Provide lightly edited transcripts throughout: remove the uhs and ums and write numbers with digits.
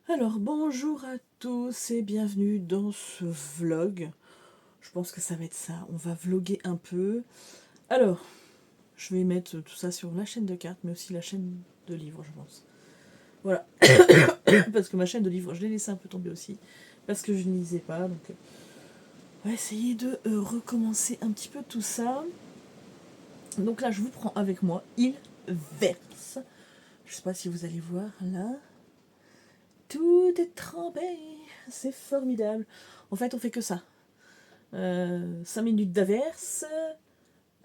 Alors bonjour à tous et bienvenue dans ce vlog. Je pense que ça va être ça, on va vloguer un peu. Alors, je vais mettre tout ça sur la chaîne de cartes, mais aussi la chaîne de livres, je pense. Voilà, parce que ma chaîne de livres, je l'ai laissé un peu tomber aussi, parce que je ne lisais pas, donc on va essayer de recommencer un petit peu tout ça. Donc là, je vous prends avec moi, il verse. Je sais pas si vous allez voir là. Tout est trempé, c'est formidable. En fait, on fait que ça. 5 minutes d'averse,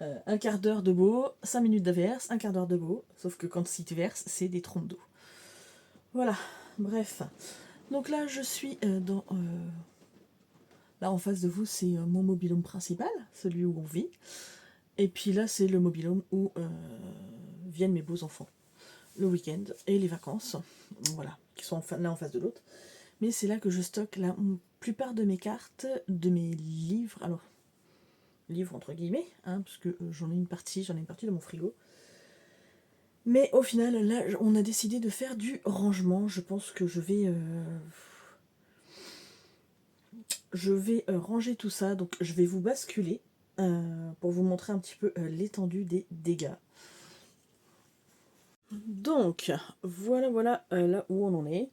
un quart d'heure de beau, 5 minutes d'averse, un quart d'heure de beau. Sauf que quand si tu verses, c'est des trompes d'eau. Voilà, bref. Donc là, je suis dans. Là, en face de vous, c'est mon mobil-home principal, celui où on vit. Et puis là, c'est le mobil-home où viennent mes beaux enfants. Le week-end et les vacances. Voilà, qui sont l'un en face de l'autre. Mais c'est là que je stocke la plupart de mes cartes, de mes livres. Alors, livres entre guillemets, hein, parce que j'en ai une partie dans mon frigo. Mais au final, là, on a décidé de faire du rangement. Je pense que je vais ranger tout ça. Donc, je vais vous basculer pour vous montrer un petit peu l'étendue des dégâts. Donc, voilà là où on en est.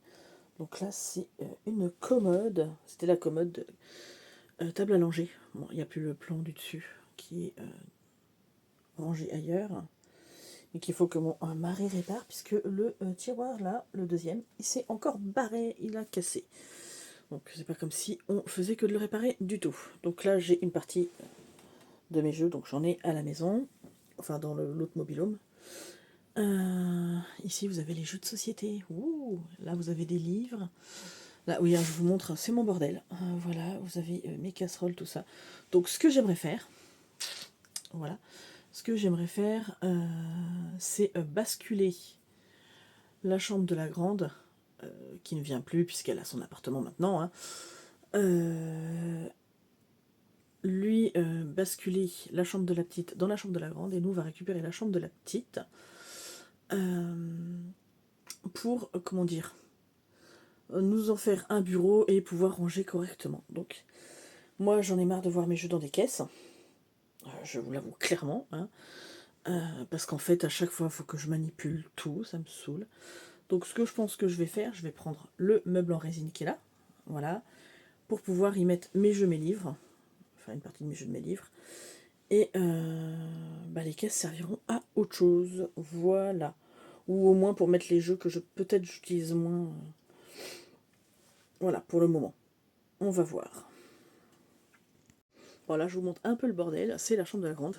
Donc là, c'est une commode. C'était la commode table à langer. Bon, il n'y a plus le plan du dessus qui est rangé ailleurs. Et qu'il faut que mon mari répare, puisque le tiroir là, le deuxième, il s'est encore barré, il a cassé. Donc c'est pas comme si on faisait que de le réparer du tout. Donc là j'ai une partie de mes jeux, donc j'en ai à la maison, enfin dans l'autre mobilhome. Ici vous avez les jeux de société. Ouh, là vous avez des livres. Là oui, hein, je vous montre, c'est mon bordel. Voilà, vous avez mes casseroles, tout ça. Donc ce que j'aimerais faire, voilà, ce que j'aimerais faire, c'est basculer la chambre de la grande, qui ne vient plus puisqu'elle a son appartement maintenant, hein, lui basculer la chambre de la petite dans la chambre de la grande et nous on va récupérer la chambre de la petite pour, comment dire, nous en faire un bureau et pouvoir ranger correctement. Donc moi j'en ai marre de voir mes jeux dans des caisses, je vous l'avoue clairement, hein, parce qu'en fait à chaque fois il faut que je manipule tout, ça me saoule. Donc ce que je pense que je vais faire, je vais prendre le meuble en résine qui est là, voilà, pour pouvoir y mettre mes jeux, mes livres, enfin une partie de mes jeux, de mes livres, et les caisses serviront à autre chose, voilà, ou au moins pour mettre les jeux que peut-être j'utilise moins, voilà, pour le moment, on va voir. Voilà, je vous montre un peu le bordel, c'est la chambre de la grande.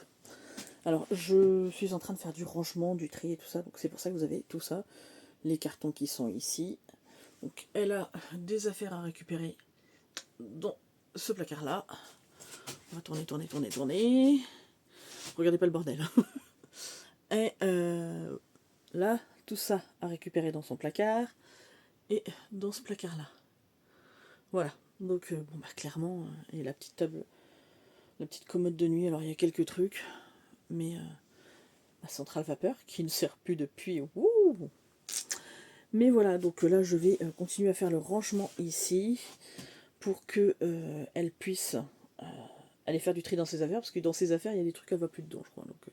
Alors je suis en train de faire du rangement, du tri et tout ça, donc c'est pour ça que vous avez tout ça, les cartons qui sont ici. Donc elle a des affaires à récupérer dans ce placard là. On va tourner. Regardez pas le bordel. Et là, tout ça à récupérer dans son placard et dans ce placard là. Voilà. Donc bon bah clairement, et la petite table, la petite commode de nuit. Alors il y a quelques trucs, mais la centrale vapeur qui ne sert plus depuis. Ouh. Mais voilà, donc là je vais continuer à faire le rangement ici pour que elle puisse aller faire du tri dans ses affaires, parce que dans ses affaires il y a des trucs qu'elle va plus dedans, je crois. Donc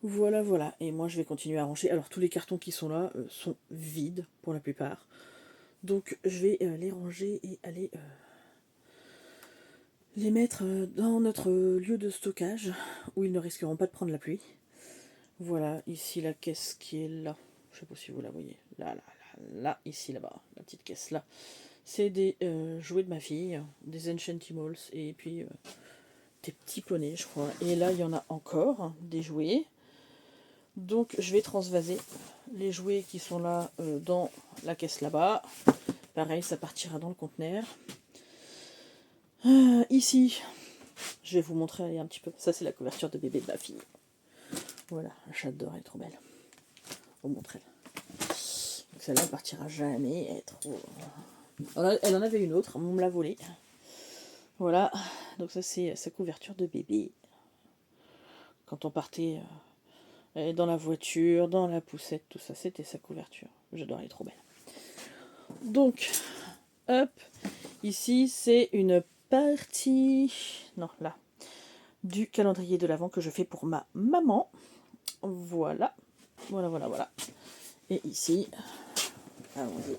voilà. Et moi je vais continuer à ranger. Alors tous les cartons qui sont là sont vides pour la plupart. Donc je vais les ranger et aller les mettre dans notre lieu de stockage où ils ne risqueront pas de prendre la pluie. Voilà, ici la caisse qui est là. Je sais pas si vous la voyez. Là, ici, là-bas. La petite caisse là. C'est des jouets de ma fille, des Enchantimals et puis des petits poneys, je crois. Et là, il y en a encore des jouets. Donc, je vais transvaser les jouets qui sont là dans la caisse là-bas. Pareil, ça partira dans le conteneur. Ici, je vais vous montrer un petit peu. Ça, c'est la couverture de bébé de ma fille. Voilà, j'adore, elle est trop belle. Vous montrer. Donc celle-là, elle partira jamais. Elle est trop... Elle en avait une autre, on me l'a volée. Voilà, donc ça, c'est sa couverture de bébé. Quand on partait dans la voiture, dans la poussette, tout ça, c'était sa couverture. J'adore, elle est trop belle. Donc, hop, ici c'est une partie, non là, du calendrier de l'Avent que je fais pour ma maman. Voilà, voilà. Et ici, allons-y,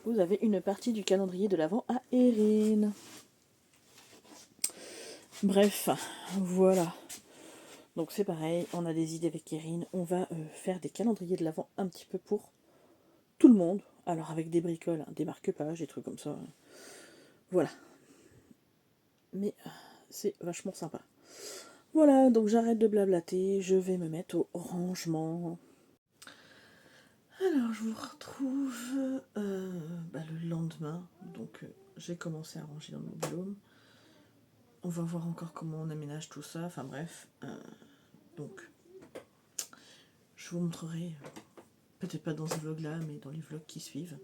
vous avez une partie du calendrier de l'Avent à Erin. Bref, voilà. Donc c'est pareil, on a des idées avec Erin. On va faire des calendriers de l'Avent un petit peu pour tout le monde. Alors avec des bricoles, hein, des marque-pages, des trucs comme ça. Voilà. Mais c'est vachement sympa. Voilà, donc j'arrête de blablater, je vais me mettre au rangement. Alors je vous retrouve le lendemain. Donc j'ai commencé à ranger dans mon boulot. On va voir encore comment on aménage tout ça. Enfin bref. Donc je vous montrerai, peut-être pas dans ce vlog là, mais dans les vlogs qui suivent,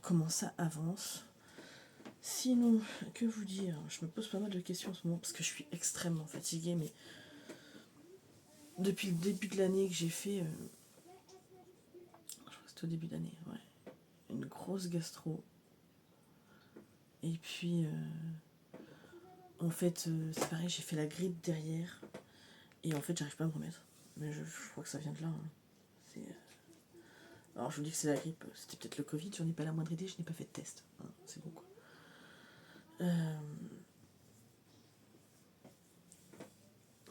comment ça avance. Sinon, que vous dire, je me pose pas mal de questions en ce moment parce que je suis extrêmement fatiguée, mais depuis le début de l'année que j'ai fait, je crois que c'était au début d'année, ouais, une grosse gastro. Et puis, en fait, c'est pareil, j'ai fait la grippe derrière, et en fait, j'arrive pas à me remettre. Mais je crois que ça vient de là. Hein. C'est, alors, je vous dis que c'est la grippe, c'était peut-être le Covid, j'en ai pas la moindre idée, je n'ai pas fait de test. Hein, c'est bon quoi.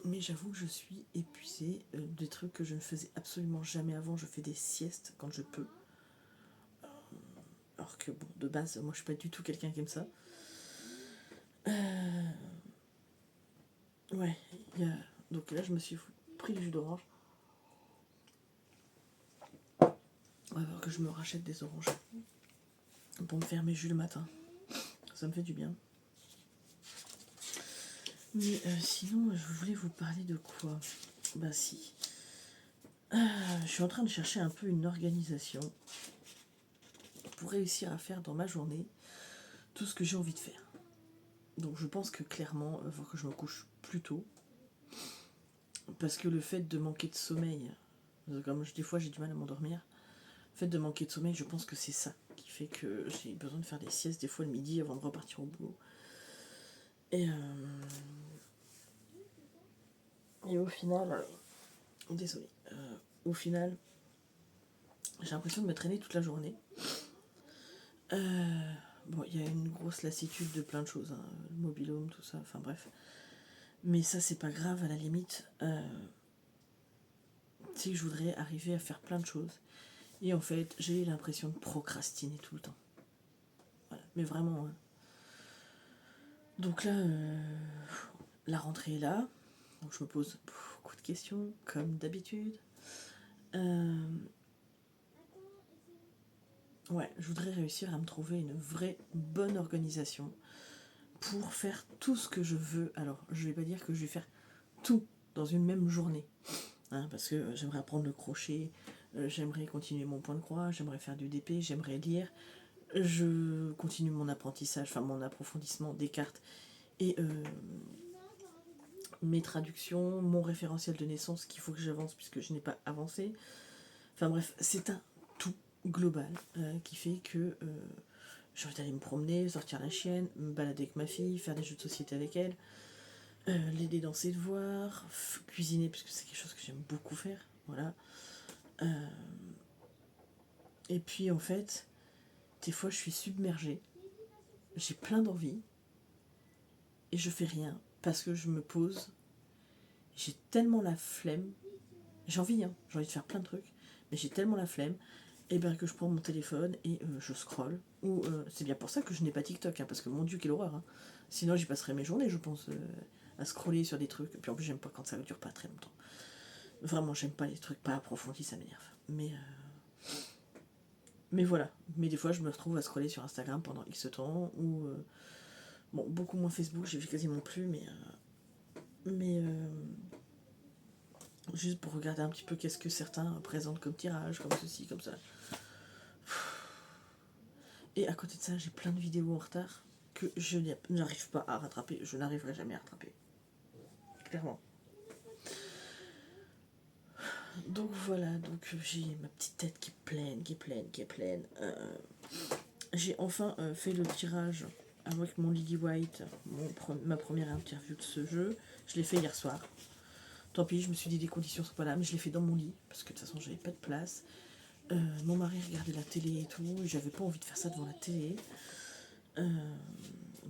Mais j'avoue que je suis épuisée. Des trucs que je ne faisais absolument jamais avant. Je fais des siestes quand je peux. Alors que, bon, de base, moi, je suis pas du tout quelqu'un qui aime ça. Ouais, donc là, je me suis pris le jus d'orange. On va voir que je me rachète des oranges pour me faire mes jus le matin. Ça me fait du bien. Mais sinon, je voulais vous parler de quoi? Bah si. Je suis en train de chercher un peu une organisation pour réussir à faire dans ma journée tout ce que j'ai envie de faire. Donc je pense que clairement, il faut que je me couche plus tôt. Parce que le fait de manquer de sommeil, comme des fois j'ai du mal à m'endormir, le fait de manquer de sommeil, je pense que c'est ça qui fait que j'ai besoin de faire des siestes des fois le midi avant de repartir au boulot. Et au final, désolé, au final, j'ai l'impression de me traîner toute la journée. Bon, il y a une grosse lassitude de plein de choses, hein, le mobil-home, tout ça, enfin bref. Mais ça, c'est pas grave, à la limite. C'est que je voudrais arriver à faire plein de choses. Et en fait, j'ai l'impression de procrastiner tout le temps. Voilà, mais vraiment. Hein. Donc là, la rentrée est là. Donc je me pose beaucoup de questions, comme d'habitude. Ouais, je voudrais réussir à me trouver une vraie bonne organisation pour faire tout ce que je veux. Alors, je vais pas dire que je vais faire tout dans une même journée. Hein, parce que j'aimerais apprendre le crochet, j'aimerais continuer mon point de croix, j'aimerais faire du DP, j'aimerais lire. Je continue mon apprentissage, enfin mon approfondissement des cartes et mes traductions, mon référentiel de naissance qu'il faut que j'avance puisque je n'ai pas avancé. Enfin bref, c'est un tout global qui fait que j'ai envie d'aller me promener, sortir la chienne, me balader avec ma fille, faire des jeux de société avec elle, l'aider dans ses devoirs, cuisiner puisque c'est quelque chose que j'aime beaucoup faire. Voilà. Et puis en fait, des fois je suis submergée, j'ai plein d'envie et je fais rien parce que je me pose. J'ai tellement la flemme. J'ai envie de faire plein de trucs, mais j'ai tellement la flemme, et bien que je prends mon téléphone et je scrolle. Ou c'est bien pour ça que je n'ai pas TikTok, hein, parce que mon Dieu, quelle horreur. Hein. Sinon, j'y passerais mes journées, je pense, à scroller sur des trucs. Et puis en plus, j'aime pas quand ça ne dure pas très longtemps. Vraiment, j'aime pas les trucs pas approfondis, ça m'énerve. Mais voilà. Mais des fois, je me retrouve à scroller sur Instagram pendant X temps, ou bon, beaucoup moins Facebook, j'ai vu quasiment plus, mais juste pour regarder un petit peu qu'est-ce que certains présentent comme tirage, comme ceci, comme ça. Et à côté de ça, j'ai plein de vidéos en retard que je n'arrive pas à rattraper. Je n'arriverai jamais à rattraper. Clairement. Donc voilà, donc j'ai ma petite tête qui est pleine, qui est pleine, qui est pleine. J'ai enfin fait le tirage avec mon Lily White, ma première interview de ce jeu. Je l'ai fait hier soir. Tant pis, je me suis dit les conditions sont pas là, mais je l'ai fait dans mon lit, parce que de toute façon j'avais pas de place. Mon mari regardait la télé et tout, et j'avais pas envie de faire ça devant la télé.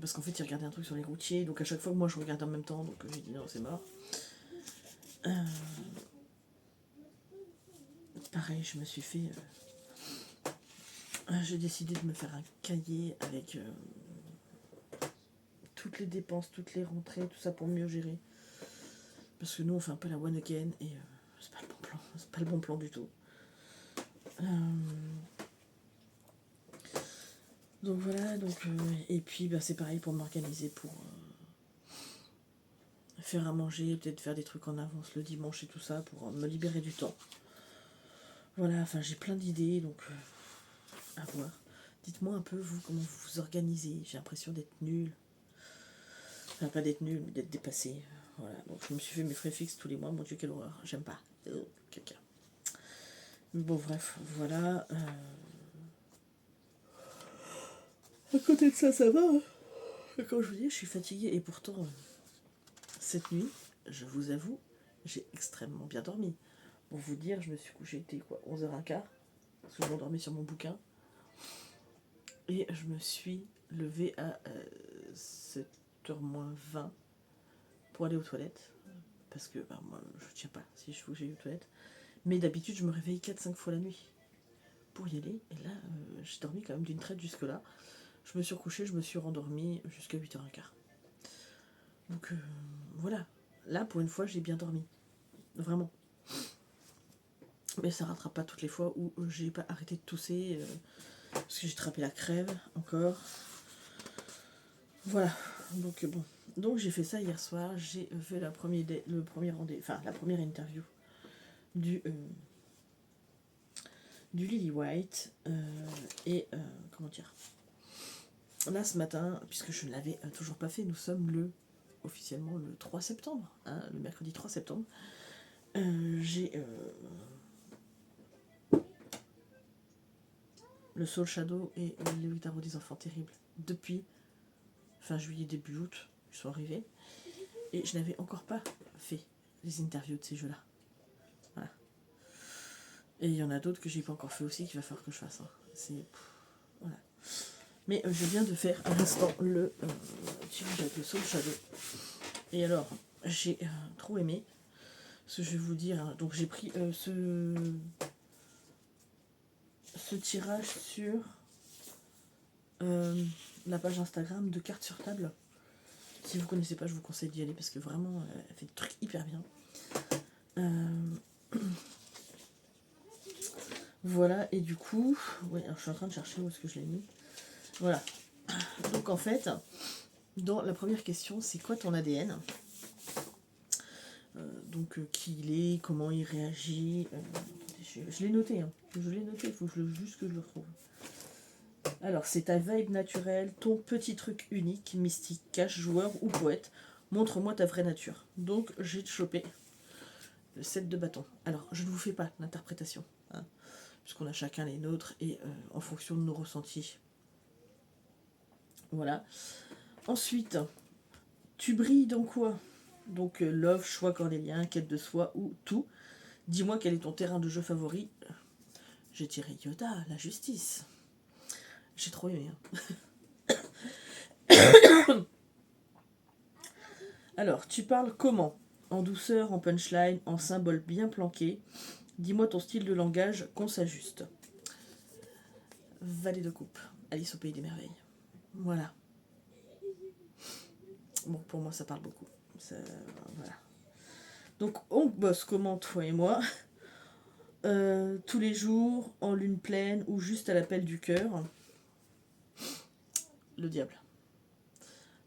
Parce qu'en fait il regardait un truc sur les routiers, donc à chaque fois moi je regardais en même temps, donc j'ai dit non c'est mort. Pareil, je me suis fait... j'ai décidé de me faire un cahier avec toutes les dépenses, toutes les rentrées, tout ça pour mieux gérer. Parce que nous on fait un peu la one again et c'est pas le bon plan, c'est pas le bon plan du tout. Donc voilà, et puis bah, c'est pareil pour m'organiser, pour faire à manger, peut-être faire des trucs en avance le dimanche et tout ça, pour me libérer du temps. Voilà, enfin j'ai plein d'idées, donc à voir. Dites-moi un peu, vous, comment vous vous organisez. J'ai l'impression d'être nulle. Enfin, pas d'être nulle, mais d'être dépassée. Voilà, donc je me suis fait mes frais fixes tous les mois. Mon Dieu, quelle horreur. J'aime pas. Caca. Mais bon, bref, voilà. À côté de ça, ça va. Hein. Comme je vous dis, je suis fatiguée. Et pourtant, cette nuit, je vous avoue, j'ai extrêmement bien dormi. Pour vous dire, je me suis couchée, il était quoi, 11h15. Parce que je m'endormais sur mon bouquin. Et je me suis levée à 7h moins 20 pour aller aux toilettes. Parce que bah, moi, je tiens pas si je faut que j'aille aux toilettes. Mais d'habitude, je me réveille 4-5 fois la nuit pour y aller. Et là, j'ai dormi quand même d'une traite jusque-là. Je me suis recouchée, je me suis rendormie jusqu'à 8h15. Donc voilà. Là, pour une fois, j'ai bien dormi. Vraiment. Mais ça rattrape pas toutes les fois où j'ai pas arrêté de tousser. Parce que j'ai attrapé la crève encore. Voilà. Donc bon. Donc j'ai fait ça hier soir. J'ai fait le premier rendez-vous, enfin la première interview du Lily White. Et comment dire, là ce matin, puisque je ne l'avais toujours pas fait, nous sommes officiellement le 3 septembre, hein, le mercredi 3 septembre. J'ai le Soul Shadow et le Tarot des enfants terribles depuis fin juillet, début août, ils sont arrivés. Et je n'avais encore pas fait les interviews de ces jeux-là. Voilà. Et il y en a d'autres que j'ai pas encore fait aussi, qu'il va falloir que je fasse. Hein. Voilà. Mais je viens de faire à l'instant le tirage avec le Soul Shadow. Et alors, j'ai trop aimé. Ce que je vais vous dire. Hein. Donc j'ai pris ce tirage sur la page Instagram de Cartes sur table. Si vous connaissez pas, je vous conseille d'y aller parce que vraiment, elle fait des trucs hyper bien. Voilà, et du coup, ouais, alors je suis en train de chercher où est-ce que je l'ai mis. Voilà. Donc en fait, dans la première question, c'est quoi ton ADN? Donc qui il est, comment il réagit. Je l'ai noté, hein. Je l'ai noté, il faut juste que je le retrouve. Alors, c'est ta vibe naturelle, ton petit truc unique, mystique, cache, joueur ou poète. Montre-moi ta vraie nature. Donc, j'ai chopé le 7 de bâton. Alors, je ne vous fais pas l'interprétation, hein, puisqu'on a chacun les nôtres et en fonction de nos ressentis. Voilà. Ensuite, tu brilles dans quoi? Donc, love, choix cornélien, quête de soi ou tout. Dis-moi quel est ton terrain de jeu favori. J'ai tiré Yoda, la justice. J'ai trop aimé. Hein. Alors, tu parles comment? En douceur, en punchline, en symbole bien planqué. Dis-moi ton style de langage, qu'on s'ajuste. Valet de coupe. Alice au pays des merveilles. Voilà. Bon, pour moi, ça parle beaucoup. Voilà. Donc, on bosse comment, toi et moi? Tous les jours, en lune pleine ou juste à l'appel du cœur. Le diable.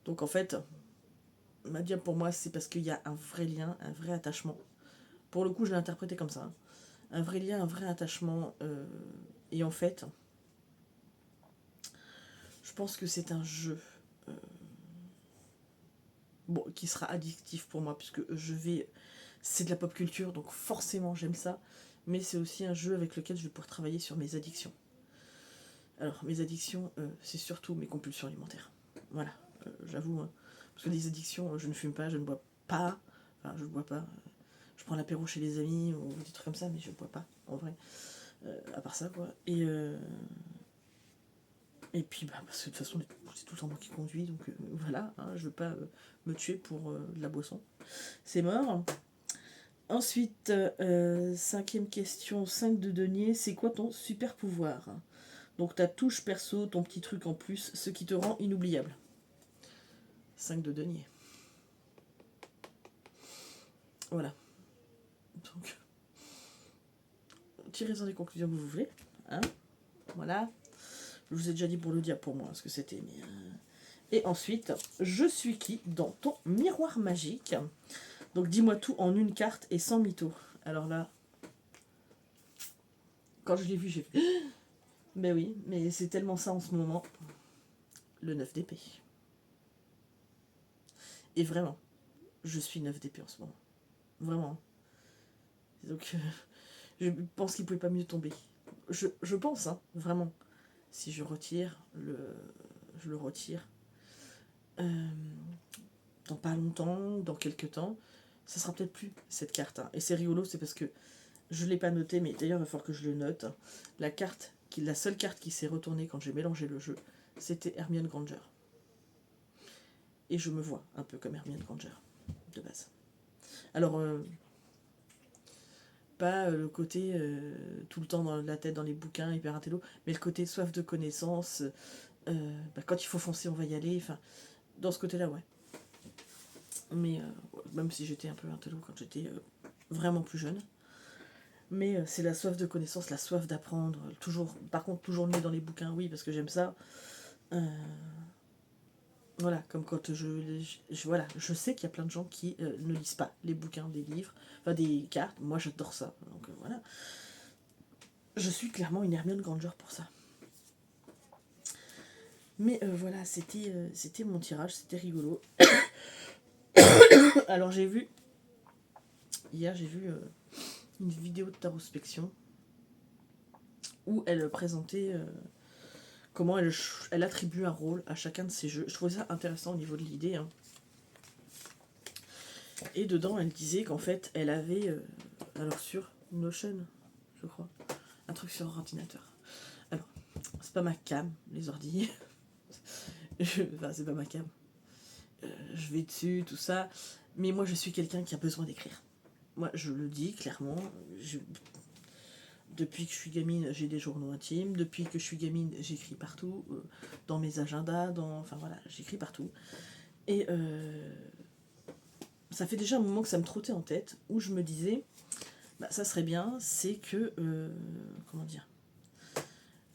Donc, en fait, ma diable pour moi, c'est parce qu'il y a un vrai lien, un vrai attachement. Pour le coup, je l'ai interprété comme ça. Hein. Un vrai lien, un vrai attachement. Et en fait, je pense que c'est un jeu qui sera addictif pour moi, puisque je vais C'est de la pop culture, donc forcément j'aime ça. Mais c'est aussi un jeu avec lequel je vais pouvoir travailler sur mes addictions. Alors, mes addictions, c'est surtout mes compulsions alimentaires. Voilà, j'avoue. Hein. Parce que des addictions, je ne fume pas, je ne bois pas. Enfin, je ne bois pas. Je prends l'apéro chez les amis ou des trucs comme ça, mais je ne bois pas, en vrai. À part ça, quoi. Et puis, bah, parce que de toute façon, c'est tout le temps moi qui conduis, donc voilà, hein, je veux pas me tuer pour de la boisson. C'est mort. Ensuite, cinquième question, 5 de denier, c'est quoi ton super pouvoir? Donc ta touche perso, ton petit truc en plus, ce qui te rend inoubliable. 5 de denier. Voilà. Donc, tirez-en des conclusions que vous voulez. Hein, voilà. Je vous ai déjà dit pour le dire pour moi ce que c'était. Mais Et ensuite, je suis qui dans ton miroir magique? Donc dis-moi tout en une carte et sans mytho. Alors là, quand je l'ai vu, j'ai fait... Ben oui, mais c'est tellement ça en ce moment. Le 9 d'épée. Et vraiment, je suis 9 d'épée en ce moment. Vraiment. Donc, je pense qu'il ne pouvait pas mieux tomber. Je pense, hein, vraiment. Si je retire, je le retire. Dans pas longtemps, dans quelques temps, ça sera peut-être plus cette carte. Hein. Et c'est rigolo, c'est parce que je ne l'ai pas noté, mais d'ailleurs il va falloir que je le note. La seule carte qui s'est retournée quand j'ai mélangé le jeu, c'était Hermione Granger. Et je me vois un peu comme Hermione Granger, de base. Alors, pas le côté tout le temps dans la tête dans les bouquins, hyper intello, mais le côté soif de connaissances, quand il faut foncer, on va y aller. Enfin, dans ce côté-là, ouais. Mais même si j'étais un peu intello quand j'étais vraiment plus jeune. Mais c'est la soif de connaissances, la soif d'apprendre. Toujours, par contre, toujours le nez dans les bouquins, oui, parce que j'aime ça. Voilà, comme quand voilà, je sais qu'il y a plein de gens qui ne lisent pas les bouquins, des livres, enfin des cartes. Moi, j'adore ça. Donc voilà. Je suis clairement une Hermione Granger pour ça. Mais voilà, c'était mon tirage, c'était rigolo. Alors hier j'ai vu une vidéo de tarospection où elle présentait comment elle attribue un rôle à chacun de ses jeux. Je trouvais ça intéressant au niveau de l'idée. Hein. Et dedans, elle disait qu'en fait, elle avait, alors sur Notion, je crois, un truc sur ordinateur. Alors, c'est pas ma cam, les ordi. Enfin, c'est pas ma cam. Je vais dessus, tout ça. Mais moi, je suis quelqu'un qui a besoin d'écrire. Moi, je le dis clairement. Depuis que je suis gamine, j'ai des journaux intimes. Depuis que je suis gamine, j'écris partout. Dans mes agendas, enfin voilà, j'écris partout. Et ça fait déjà un moment que ça me trottait en tête, où je me disais, bah, ça serait bien, c'est que, comment dire,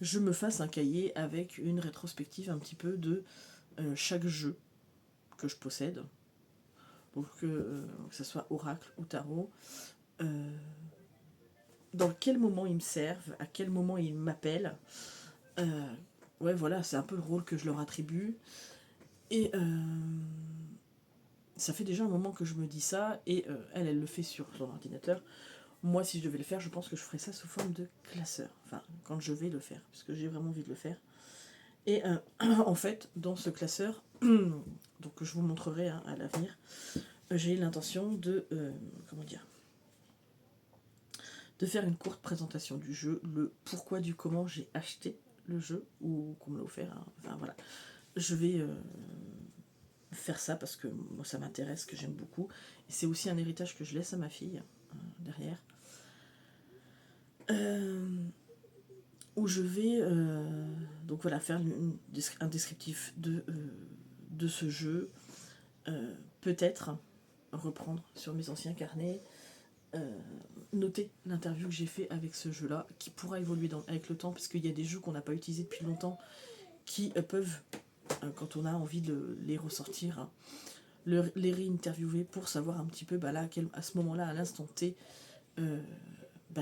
je me fasse un cahier avec une rétrospective un petit peu de chaque jeu que je possède, pour que ce soit oracle ou tarot, dans quel moment ils me servent, à quel moment ils m'appellent. Ouais, voilà, c'est un peu le rôle que je leur attribue. Et ça fait déjà un moment que je me dis ça, et elle le fait sur son ordinateur. Moi, si je devais le faire, je pense que je ferais ça sous forme de classeur. Enfin, quand je vais le faire, parce que j'ai vraiment envie de le faire. Et en fait, dans ce classeur, donc je vous montrerai hein, à l'avenir, j'ai l'intention de, comment dire, de faire une courte présentation du jeu, le pourquoi du comment j'ai acheté le jeu, ou qu'on me l'a offert. Hein. Enfin voilà, je vais faire ça parce que moi ça m'intéresse, que j'aime beaucoup. Et c'est aussi un héritage que je laisse à ma fille, derrière. Où je vais donc voilà, faire un descriptif de ce jeu, peut-être reprendre sur mes anciens carnets, noter l'interview que j'ai fait avec ce jeu-là, qui pourra évoluer avec le temps, parce qu'il y a des jeux qu'on n'a pas utilisés depuis longtemps, qui peuvent, quand on a envie de les ressortir, hein, les réinterviewer pour savoir un petit peu, bah là, à ce moment-là, à l'instant T,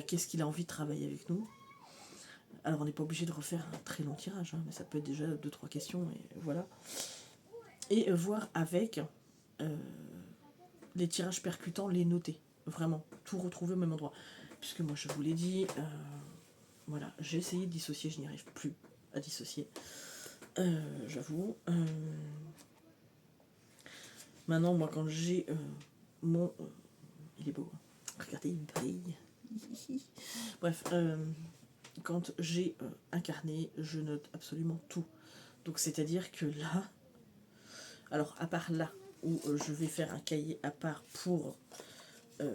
qu'est-ce qu'il a envie de travailler avec nous. Alors on n'est pas obligé de refaire un très long tirage, hein, mais ça peut être déjà 2-3 questions, et voilà. Et voir avec les tirages percutants, les noter, vraiment, tout retrouver au même endroit. Puisque moi je vous l'ai dit, voilà, j'ai essayé de dissocier, je n'y arrive plus à dissocier. J'avoue. Maintenant, moi quand j'ai mon... il est beau, hein. Regardez, il brille. Bref, quand j'ai un carnet, je note absolument tout. Donc c'est-à-dire que là, alors à part là, où je vais faire un cahier à part pour, je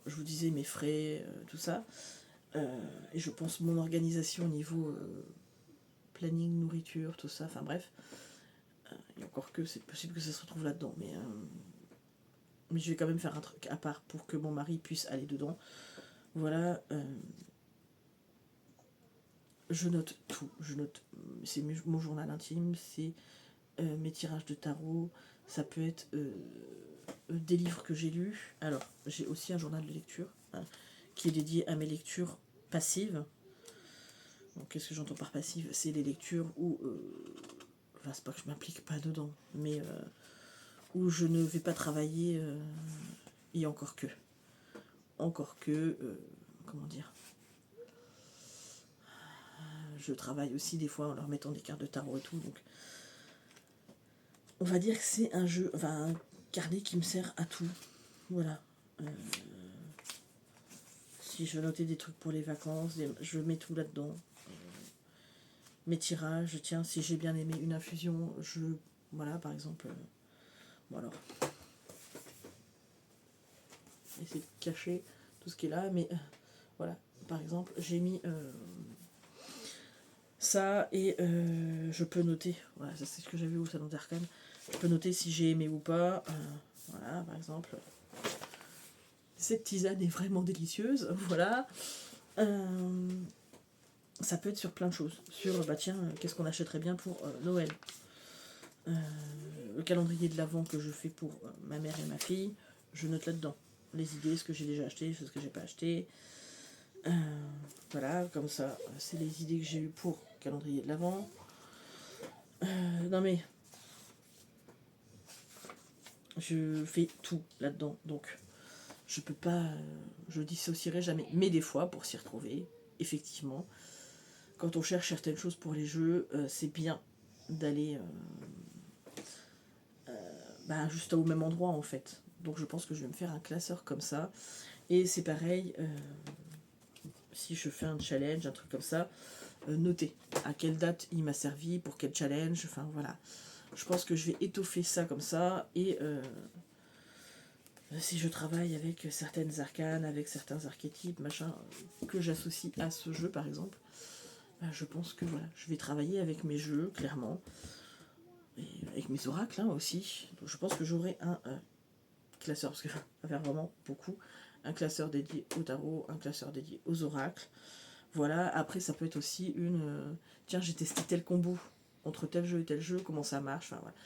vous disais, mes frais, tout ça, et je pense mon organisation au niveau planning, nourriture, tout ça, enfin bref, et encore que c'est possible que ça se retrouve là-dedans, mais je vais quand même faire un truc à part pour que mon mari puisse aller dedans. Voilà, je note tout, je note, c'est mon journal intime, c'est mes tirages de tarot, ça peut être des livres que j'ai lus. Alors, j'ai aussi un journal de lecture, hein, qui est dédié à mes lectures passives. Donc, qu'est-ce que j'entends par passive? C'est les lectures où, enfin, c'est pas que je m'implique pas dedans, mais où je ne vais pas travailler, et encore que, comment dire, je travaille aussi des fois en leur mettant des cartes de tarot et tout, donc on va dire que c'est un jeu, enfin un carnet qui me sert à tout, voilà. Si je veux noter des trucs pour les vacances, je mets tout là-dedans. Mes tirages, tiens, si j'ai bien aimé une infusion, voilà, par exemple, bon alors, essayer de cacher tout ce qui est là, mais voilà, par exemple, j'ai mis ça et je peux noter, voilà, ça c'est ce que j'ai vu au salon d'Arcane, je peux noter si j'ai aimé ou pas, voilà, par exemple, cette tisane est vraiment délicieuse, voilà. Ça peut être sur plein de choses. Sur, bah tiens, qu'est-ce qu'on achèterait bien pour Noël. Le calendrier de l'Avent que je fais pour ma mère et ma fille, je note là-dedans. Les idées, ce que j'ai déjà acheté, ce que j'ai pas acheté. Voilà, comme ça, c'est les idées que j'ai eues pour le calendrier de l'Avent. Non mais, je fais tout là-dedans, donc je peux pas, je dissocierai jamais. Mais des fois, pour s'y retrouver, effectivement, quand on cherche certaines choses pour les jeux, c'est bien d'aller juste au même endroit en fait. Donc je pense que je vais me faire un classeur comme ça. Et c'est pareil, si je fais un challenge, un truc comme ça, noter à quelle date il m'a servi, pour quel challenge, enfin voilà. Je pense que je vais étoffer ça comme ça. Et si je travaille avec certaines arcanes, avec certains archétypes, machin, que j'associe à ce jeu par exemple, je pense que voilà, je vais travailler avec mes jeux, clairement. Et avec mes oracles hein, aussi. Donc je pense que j'aurai un classeur, parce que ça va faire vraiment beaucoup. Un classeur dédié au tarot, un classeur dédié aux oracles. Voilà, après ça peut être aussi tiens, j'ai testé tel combo entre tel jeu et tel jeu, comment ça marche, enfin voilà.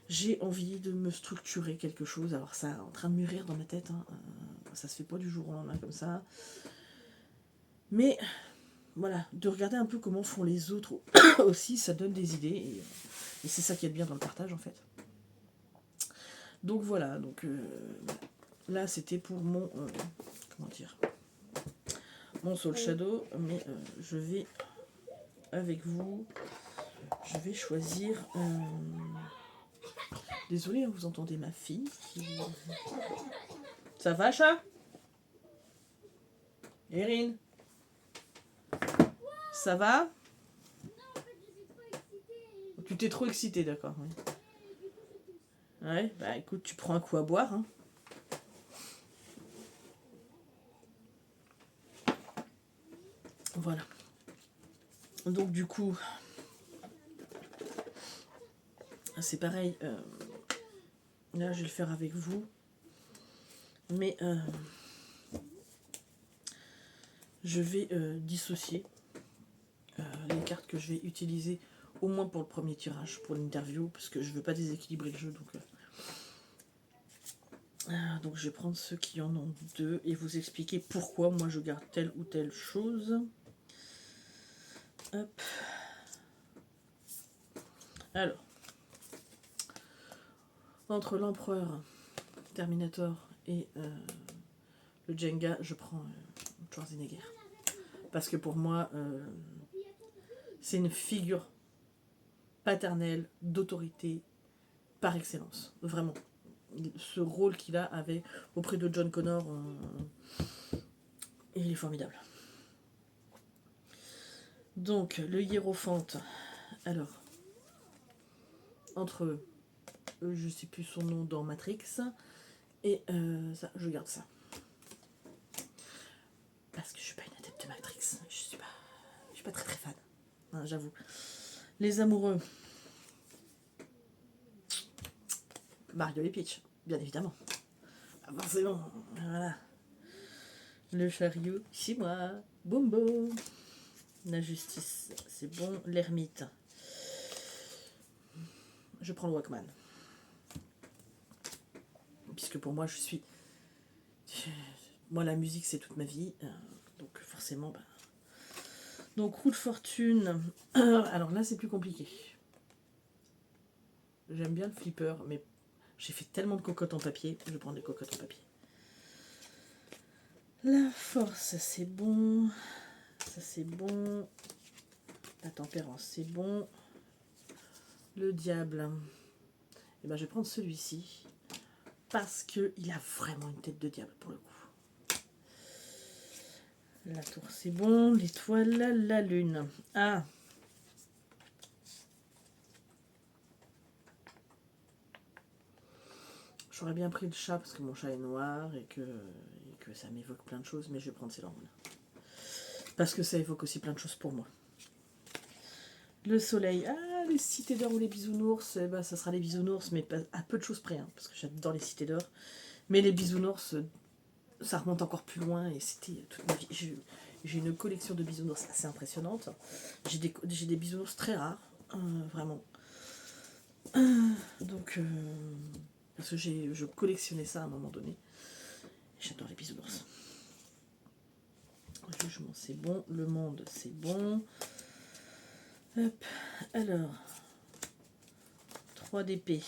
J'ai envie de me structurer quelque chose, alors ça en train de mûrir dans ma tête, hein, ça se fait pas du jour au lendemain comme ça. Mais voilà, de regarder un peu comment font les autres aussi, ça donne des idées, et c'est ça qui est bien dans le partage en fait. Donc voilà, donc là c'était pour mon comment dire, mon Soul Shadow, mais je vais avec vous, je vais choisir. Désolée, vous entendez ma fille qui. Ça va, chat? Erin? Ça va? Tu t'es trop excitée, d'accord. Oui. Ouais, bah écoute, tu prends un coup à boire. Hein. Voilà. Donc du coup, c'est pareil. Là, je vais le faire avec vous. Mais je vais dissocier les cartes que je vais utiliser au moins pour le premier tirage, pour l'interview, parce que je veux pas déséquilibrer le jeu. Donc je vais prendre ceux qui en ont deux et vous expliquer pourquoi moi je garde telle ou telle chose. Hop. Alors, entre l'empereur, Terminator et Le Jenga, je prends Schwarzenegger. Parce que pour moi, c'est une figure paternelle, d'autorité, par excellence. Vraiment. Ce rôle qu'il a auprès de John Connor, il est formidable. Donc, le hiérophante. Alors, entre je sais plus son nom dans Matrix, et ça, je garde ça. Parce que je suis pas une adepte de Matrix. Je suis pas très très fan. Hein, j'avoue. Les amoureux. Mario et Peach, bien évidemment. Ah, forcément, voilà. Le chariot, c'est moi. Boum boum. La justice, c'est bon. L'ermite. Je prends le Walkman. Puisque pour moi, moi, la musique, c'est toute ma vie. Donc, forcément, Donc, roue de fortune. Alors là, c'est plus compliqué. J'aime bien le flipper, mais j'ai fait tellement de cocottes en papier. Je vais prendre des cocottes en papier. La force, c'est bon. Ça, c'est bon. La tempérance, c'est bon. Le diable. Et ben, je vais prendre celui-ci. Parce qu'il a vraiment une tête de diable, pour le coup. La tour, c'est bon. L'étoile, la lune. Ah! J'aurais bien pris le chat, parce que mon chat est noir, et que ça m'évoque plein de choses, mais je vais prendre Sailor Moon. Parce que ça évoque aussi plein de choses pour moi. Le soleil. Ah, les cités d'or ou les bisounours. Eh ben, ça sera les bisounours, mais à peu de choses près, hein, parce que j'adore les cités d'or. Mais les bisounours, ça remonte encore plus loin, et c'était toute ma vie. J'ai une collection de bisounours assez impressionnante. J'ai des bisounours très rares, vraiment. Donc, parce que je collectionnais ça à un moment donné. J'adore les bisounours. Le jugement, c'est bon. Le monde, c'est bon. Hop, alors. 3 d'épée.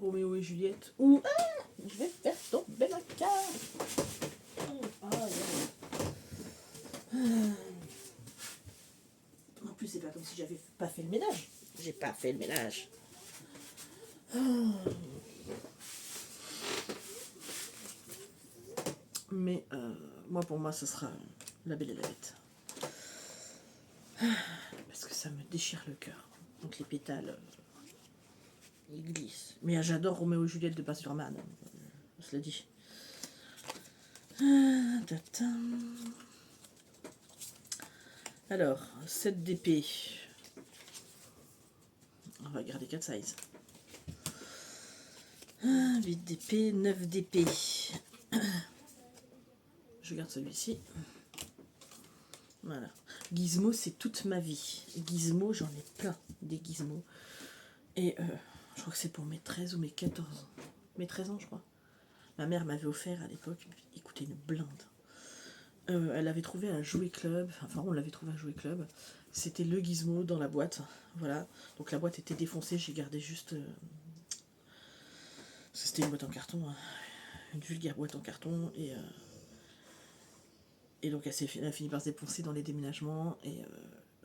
Roméo et Juliette. Ou je vais faire tomber la carte. En plus, c'est pas comme si j'avais pas fait le ménage. J'ai pas fait le ménage. Mais moi, pour moi, ce sera La Belle et la Bête. Parce que ça me déchire le cœur. Donc les pétales, ils glissent. Mais j'adore Roméo et Juliette de Baz Luhrmann. On se l'a dit. Alors, 7 d'épée. On va garder 4 sizes. 8 d'épée, 9 d'épée. Je garde celui-ci. Voilà. Gizmo, c'est toute ma vie. Gizmo, j'en ai plein des gizmos. Et je crois que c'est pour mes 13 ou mes 14 ans. Mes 13 ans, je crois. Ma mère m'avait offert à l'époque, écoutez, une blinde. Elle l'avait trouvé à Jouet Club. Enfin, on l'avait trouvé à Jouet Club. C'était le gizmo dans la boîte. Voilà. Donc la boîte était défoncée. J'ai gardé juste... C'était une boîte en carton. Hein. Une vulgaire boîte en carton. Et donc elle a fini par se défoncer dans les déménagements. Et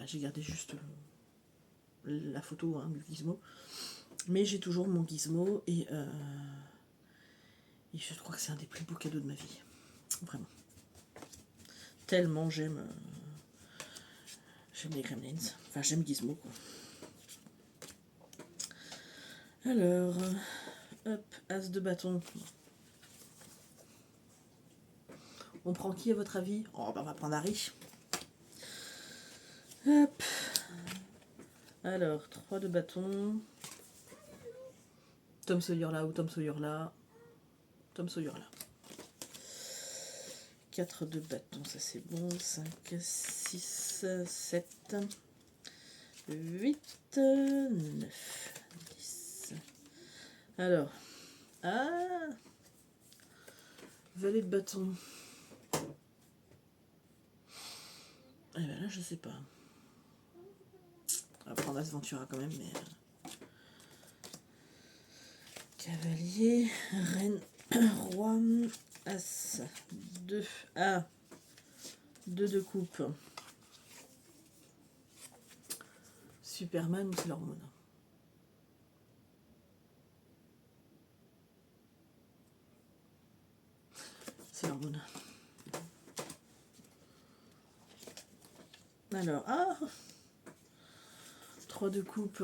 j'ai gardé juste la photo du gizmo. Mais j'ai toujours mon gizmo. Et je crois que c'est un des plus beaux cadeaux de ma vie. Vraiment. Tellement j'aime les Gremlins. Enfin, j'aime Gizmo, quoi. Alors, hop, as de bâton. On prend qui à votre avis? Oh, on va prendre Harry. Hop. Alors, 3 de bâton. Tom Sawyer là ou Tom Sawyer là. Tom Sawyer là. 4 de bâton, ça c'est bon. 5, 6, 7, 8, 9, 10. Alors. Ah, valet de bâton. Eh ben là, je sais pas. On va prendre As Ventura quand même, mais... Cavalier, reine, Roi, As, 2, A, 2 de coupe. Superman ou Sailor Moon? Sailor Moon. Alors, 3 de coupe.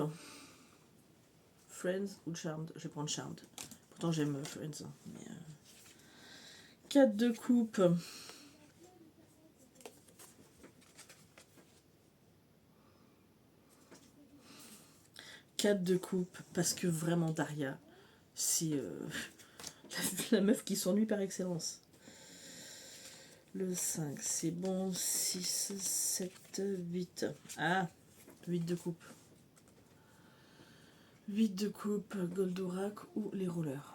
Friends ou Charmed? Je vais prendre Charmed. Pourtant j'aime Friends. Mais 4 de coupe. De coupe, parce que vraiment Daria, c'est la meuf qui s'ennuie par excellence. Le 5, c'est bon. 6, 7, 8. 8 de coupe. 8 de coupe, Goldorak ou les rollers.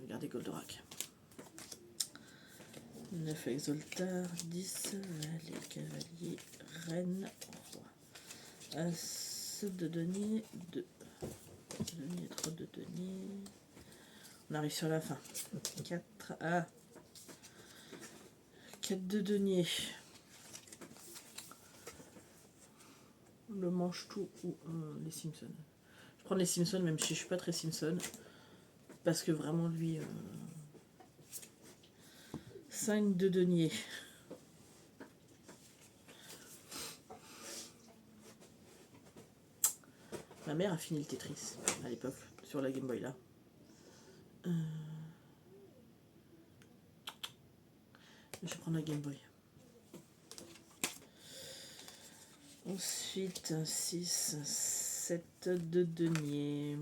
Regardez Goldorak. 9 Exaltar, 10 Valet, Cavalier, Reine, Roi. As de denier, 2. Denier, 3 de denier. On arrive sur la fin. 4 A. 4 de denier. Le mange-tout ou les Simpsons. Je prends les Simpsons, même si je suis pas très Simpson. Parce que vraiment, lui... 5 de denier. Ma mère a fini le Tetris à l'époque, sur la Game Boy là. Je vais prendre la Game Boy. Ensuite, 6, 7 de denier.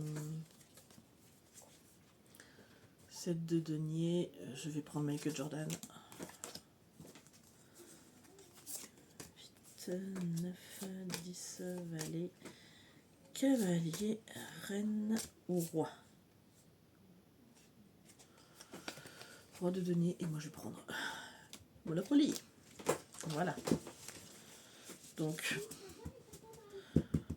7 de denier. Je vais prendre Michael Jordan. 8, 9, 10, valet, cavalier, reine ou roi. Roi de denier. Et moi, je vais prendre Monopoly. Voilà. Donc,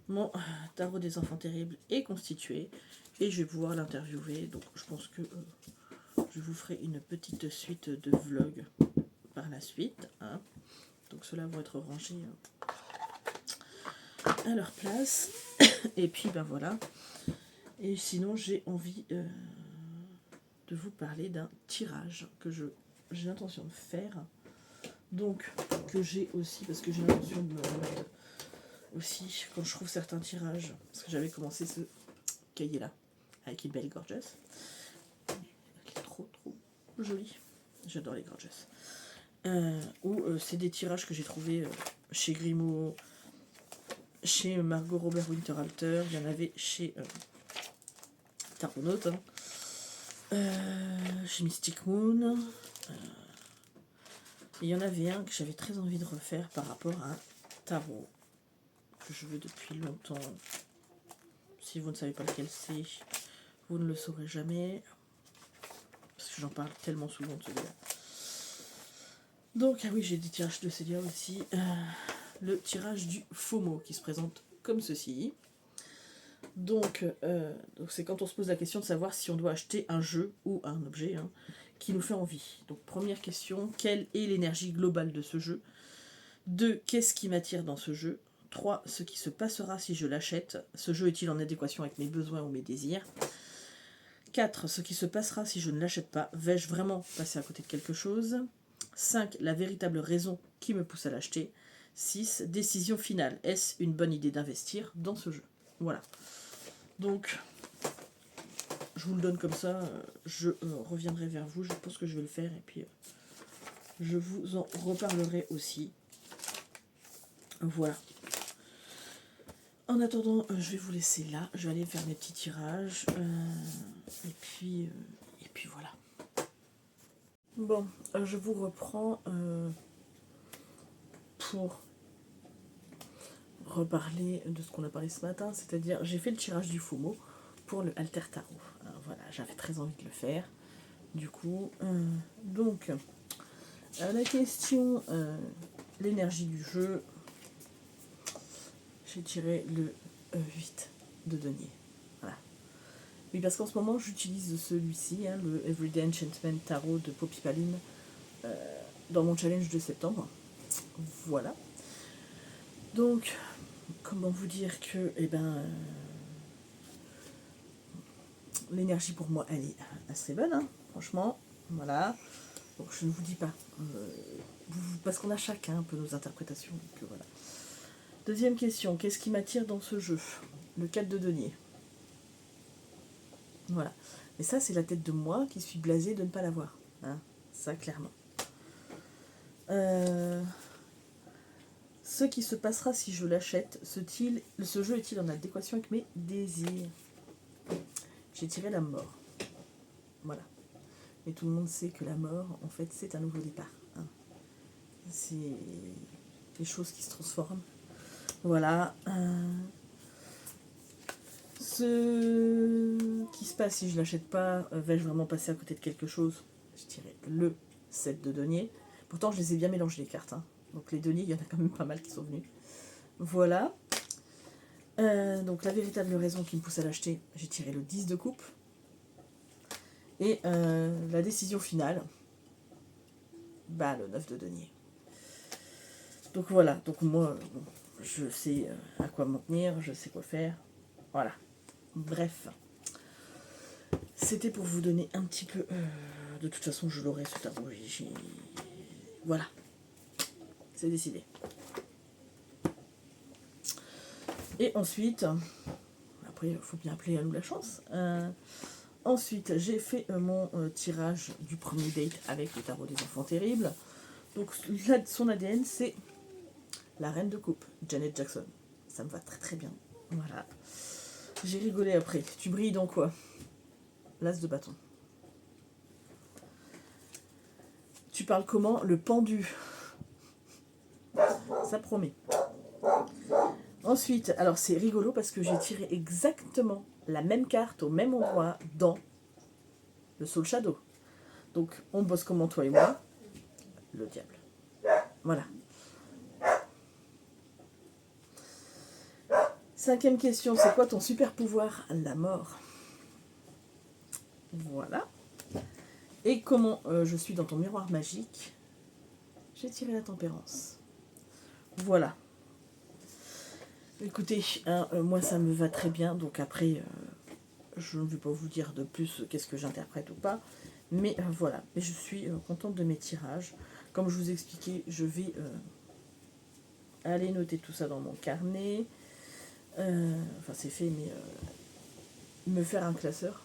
mon tarot des enfants terribles est constitué et je vais pouvoir l'interviewer. Donc, je pense que je vous ferai une petite suite de vlogs par la suite. Hein. Donc, ceux-là vont être rangés à leur place. Et puis, ben voilà. Et sinon, j'ai envie de vous parler d'un tirage que j'ai l'intention de faire. Donc, que j'ai aussi, parce que j'ai l'intention de me remettre aussi quand je trouve certains tirages, parce que j'avais commencé ce cahier là avec une belle gorgeous qui est trop jolie, j'adore les gorgeous, ou c'est des tirages que j'ai trouvé chez Grimaud, chez Margot Robert Winterhalter, il y en avait chez Taronaute, chez Mystic Moon, il y en avait un que j'avais très envie de refaire par rapport à un tarot que je veux depuis longtemps. Si vous ne savez pas lequel c'est, vous ne le saurez jamais. Parce que j'en parle tellement souvent de celui-là. Donc, ah oui, j'ai des tirages de Célia aussi. Le tirage du FOMO qui se présente comme ceci. Donc c'est quand on se pose la question de savoir si on doit acheter un jeu ou un objet qui nous fait envie. Donc, première question, quelle est l'énergie globale de ce jeu? 2, qu'est-ce qui m'attire dans ce jeu? 3, ce qui se passera si je l'achète. Ce jeu est-il en adéquation avec mes besoins ou mes désirs? 4, ce qui se passera si je ne l'achète pas. Vais-je vraiment passer à côté de quelque chose? 5, la véritable raison qui me pousse à l'acheter. 6, décision finale. Est-ce une bonne idée d'investir dans ce jeu? Voilà. Donc, je vous le donne comme ça. Je reviendrai vers vous. Je pense que je vais le faire. Et puis, je vous en reparlerai aussi. Voilà. En attendant, je vais vous laisser là. Je vais aller faire mes petits tirages. Et puis voilà. Bon, je vous reprends pour reparler de ce qu'on a parlé ce matin. C'est-à-dire, j'ai fait le tirage du FOMO pour le Alter Tarot. Voilà, j'avais très envie de le faire. Du coup, donc, la question, l'énergie du jeu, j'ai tiré le 8 de denier. Voilà. Oui, parce qu'en ce moment, j'utilise celui-ci, hein, le Everyday Enchantment Tarot de Poppy Paline, dans mon challenge de septembre. Voilà. Donc, comment vous dire que, l'énergie pour moi, elle est assez bonne, hein, franchement. Voilà. Donc, je ne vous dis pas. Parce qu'on a chacun un peu nos interprétations. Donc, voilà. Deuxième question. Qu'est-ce qui m'attire dans ce jeu? Le 4 de denier. Voilà. Et ça, c'est la tête de moi qui suis blasée de ne pas l'avoir. Hein, ça, clairement. Ce qui se passera si je l'achète, ce jeu est-il en adéquation avec mes désirs? J'ai tiré la mort. Voilà. Mais tout le monde sait que la mort, en fait, c'est un nouveau départ. Hein. C'est des choses qui se transforment. Voilà. Ce qui se passe si je l'achète pas, vais-je vraiment passer à côté de quelque chose? Je dirais le 7 de denier. Pourtant, je les ai bien mélangées les cartes. Hein. Donc les deniers, il y en a quand même pas mal qui sont venus. Voilà. Donc la véritable raison qui me pousse à l'acheter, j'ai tiré le 10 de coupe. Et la décision finale, le 9 de denier. Donc voilà, donc moi, je sais à quoi m'en tenir, je sais quoi faire. Voilà. Bref. C'était pour vous donner un petit peu... de toute façon, je l'aurai ce tableau. Voilà. C'est décidé. Et ensuite... Après, il faut bien appeler à nous la chance. Ensuite, j'ai fait mon tirage du premier date avec le tarot des enfants terribles. Donc, son ADN, c'est la reine de coupe, Janet Jackson. Ça me va très très bien. Voilà. J'ai rigolé après. Tu brilles dans quoi? L'as de bâton. Tu parles comment? Le pendu. Ça promet. Ensuite, alors c'est rigolo parce que j'ai tiré exactement la même carte au même endroit dans le Soul Shadow. Donc, on bosse comment toi et moi? Le diable. Voilà. Cinquième question, c'est quoi ton super pouvoir? La mort. Voilà. Et comment je suis dans ton miroir magique? J'ai tiré la tempérance. Voilà. Écoutez, moi ça me va très bien, donc après, je ne vais pas vous dire de plus qu'est-ce que j'interprète ou pas, mais voilà. Mais je suis contente de mes tirages. Comme je vous expliquais, je vais aller noter tout ça dans mon carnet. Enfin, c'est fait, mais me faire un classeur.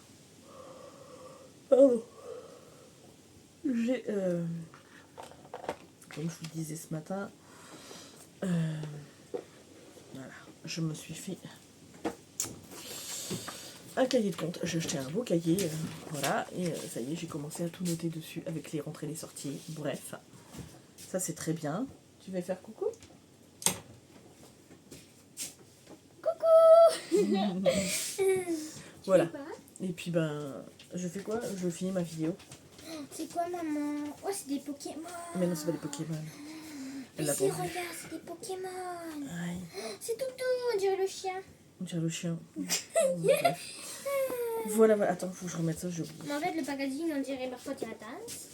Pardon. J'ai, comme je vous le disais ce matin, voilà, je me suis fait un cahier de compte. J'ai acheté un beau cahier, voilà, et ça y est, j'ai commencé à tout noter dessus avec les rentrées et les sorties. Bref, ça c'est très bien. Tu vas faire coucou? Voilà. Et puis je fais quoi? Je finis ma vidéo. C'est quoi, maman? Oh, c'est des Pokémon. Mais non, c'est pas des Pokémon. Mais si, regarde, c'est des Pokémon. Ouais. C'est Toutou, on dirait le chien. On dirait le chien. Bref. Voilà, attends, faut que je remette ça, j'ai oublié. Mais en fait, le packaging, on dirait Mercodier Dance.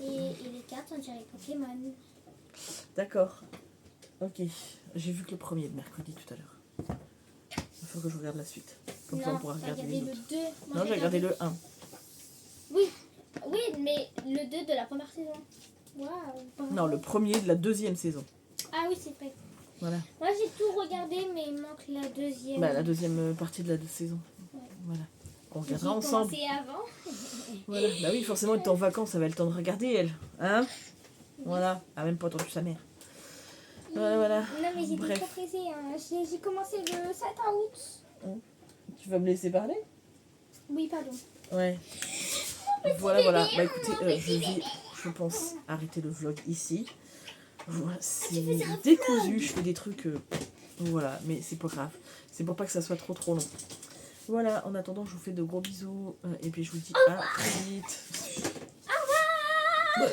Et les cartes, on dirait Pokémon. D'accord. Ok. J'ai vu que le premier de mercredi tout à l'heure. Il faut que je regarde la suite. Comme ça, on pourra regarder les autres. Le 2. Non, j'ai regardé le 1. Oui, mais le 2 de la première saison. Waouh. Non, le premier de la deuxième saison. Ah oui, c'est vrai. Voilà. Moi, j'ai tout regardé, mais il manque la deuxième. La deuxième partie de la saison. Ouais. Voilà. On regardera ensemble. J'ai commencé avant. Voilà. Bah oui, forcément, elle est en vacances, ça va le temps de regarder, elle. Hein? Voilà. Elle a même pas entendu sa mère. Voilà. Non, mais j'étais Bref. trop pressée. Hein. J'ai commencé le 7 août. Tu vas me laisser parler? Oui, pardon. Ouais. Voilà. Bah écoutez, je pense, arrêter le vlog ici. Voilà, c'est décousu, je fais des trucs... voilà, mais c'est pas grave. C'est pour pas que ça soit trop long. Voilà, en attendant, je vous fais de gros bisous. Et puis je vous dis à très vite. Au revoir.